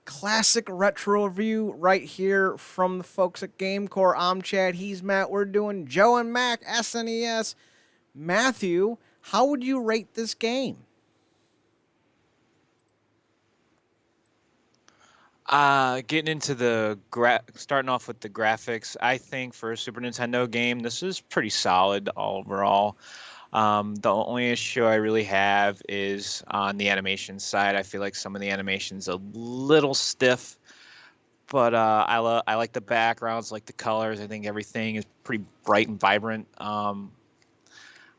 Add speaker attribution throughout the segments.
Speaker 1: classic retro review right here from the folks at GameCorp. I'm Chad, he's Matt. We're doing Joe and Mac SNES. Matthew, how would you rate this game?
Speaker 2: Getting into the starting off with the graphics, I think for a Super Nintendo game, this is pretty solid overall. The only issue I really have is on the animation side. I feel like some of the animation's a little stiff, but I like the backgrounds, like the colors. I think everything is pretty bright and vibrant. I think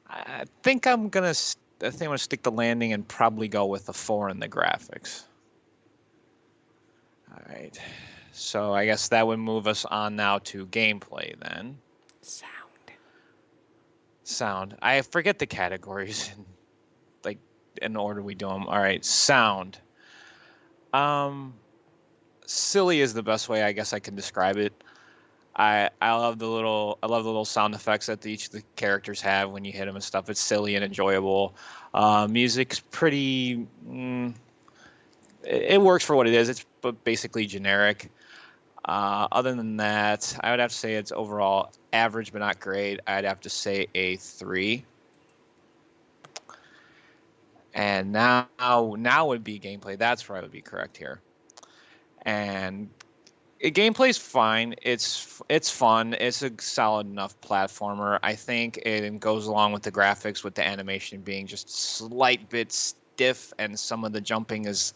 Speaker 2: I think I'm gonna stick the landing and probably go with a 4 in the graphics. All right. So I guess that would move us on now to gameplay then.
Speaker 1: Sound.
Speaker 2: Sound. I forget the categories in, like in order we do them. All right. Sound. Um, Silly is the best way I guess I can describe it. I love the little sound effects that each of the characters have when you hit them and stuff. It's silly and enjoyable. Music's pretty. It works for what it is. It's basically generic. Other than that, I would have to say it's overall average but not great. I'd have to say a 3. And now would be gameplay. That's where I would be correct here. And gameplay's fine. It's fun. It's a solid enough platformer. I think it goes along with the graphics, with the animation being just slight bit stiff, and some of the jumping is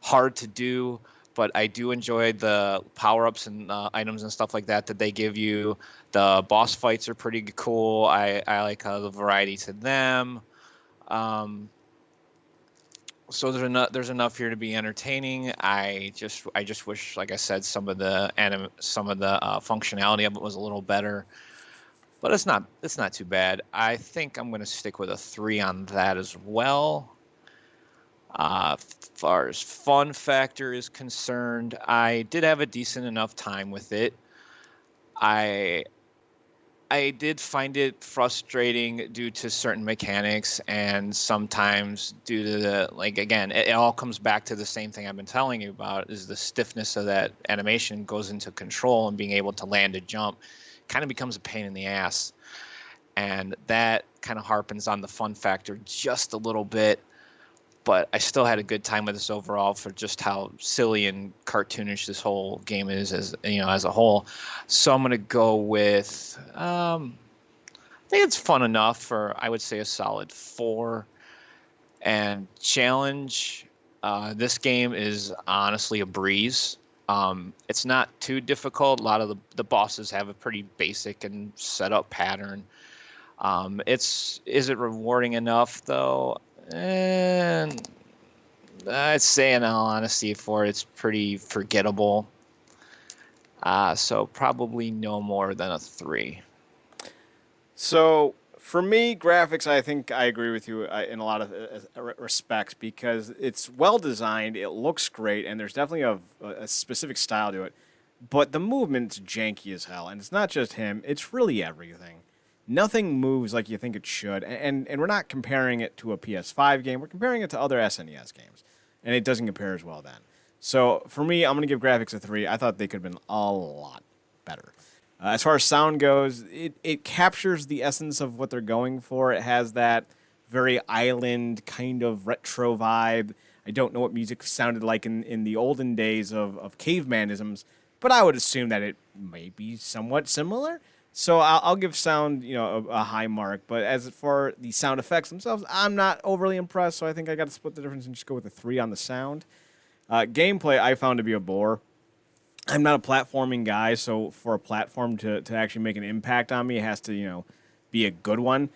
Speaker 2: hard to do. But I do enjoy the power-ups and items and stuff like that they give you. The boss fights are pretty cool. I like the variety to them. So there's enough here to be entertaining. I just wish, like I said, some of the functionality of it was a little better. But it's not too bad. I think I'm gonna stick with a 3 on that as well. As far as fun factor is concerned, I did have a decent enough time with it. I did find it frustrating due to certain mechanics, and sometimes due to again, it all comes back to the same thing I've been telling you about, is the stiffness of that animation goes into control, and being able to land a jump kind of becomes a pain in the ass. And that kind of harpens on the fun factor just a little bit. But I still had a good time with this overall for just how silly and cartoonish this whole game is, as a whole. So I'm gonna go with I think it's fun enough for, I would say, a solid 4. And challenge, this game is honestly a breeze. It's not too difficult. A lot of the bosses have a pretty basic and set up pattern. Is it rewarding enough though? And I'd say, in all honesty, for it's pretty forgettable. So probably no more than a 3.
Speaker 1: So for me, graphics, I think I agree with you in a lot of respects because it's well designed, it looks great, and there's definitely a specific style to it. But the movement's janky as hell, and it's not just him; it's really everything. Nothing moves like you think it should, and we're not comparing it to a PS5 game. We're comparing it to other SNES games, and it doesn't compare as well then. So for me, I'm going to give graphics a 3. I thought they could have been a lot better. As far as sound goes, it captures the essence of what they're going for. It has that very island kind of retro vibe. I don't know what music sounded like in the olden days of cavemanisms, but I would assume that it may be somewhat similar. So I'll give sound, a high mark. But as for the sound effects themselves, I'm not overly impressed. So I think I got to split the difference and just go with a 3 on the sound. Gameplay I found to be a bore. I'm not a platforming guy, so for a platform to actually make an impact on me, it has to, be a good one.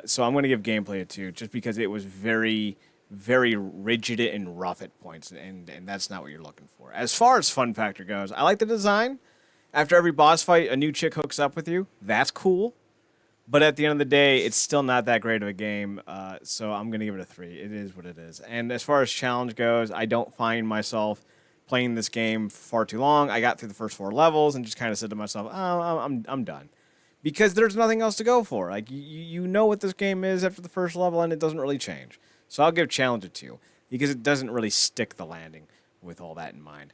Speaker 1: So I'm going to give gameplay a 2, just because it was very, very rigid and rough at points, and that's not what you're looking for. As far as fun factor goes, I like the design. After every boss fight, a new chick hooks up with you. That's cool. But at the end of the day, it's still not that great of a game, so I'm going to give it a 3. It is what it is. And as far as challenge goes, I don't find myself playing this game for far too long. I got through the first 4 levels and just kind of said to myself, oh, I'm done. Because there's nothing else to go for. Like, you know what this game is after the first level, and it doesn't really change. So I'll give challenge a 2, because it doesn't really stick the landing. with all that in mind.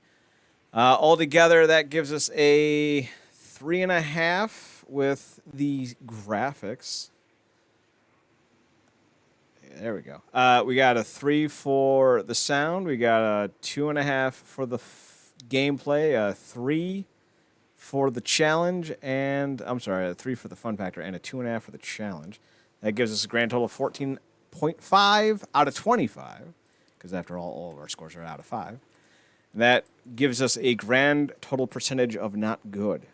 Speaker 1: Altogether, that gives us a 3.5 with the graphics. There we go. We got a 3 for the sound. We got a 2.5 for the gameplay. A 3 for the challenge, and I'm sorry, a 3 for the fun factor, and a 2.5 for the challenge. That gives us a grand total of 14.5 out of 25, because after all of our scores are out of 5. That gives us a grand total percentage of not good.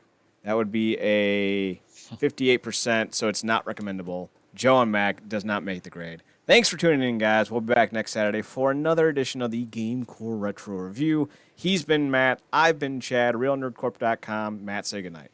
Speaker 1: That would be a 58%, so it's not recommendable. Joe and Mac does not make the grade. Thanks for tuning in, guys. We'll be back next Saturday for another edition of the GameCorp Retro Review. He's been Matt. I've been Chad. RealNerdCorp.com. Matt, say goodnight.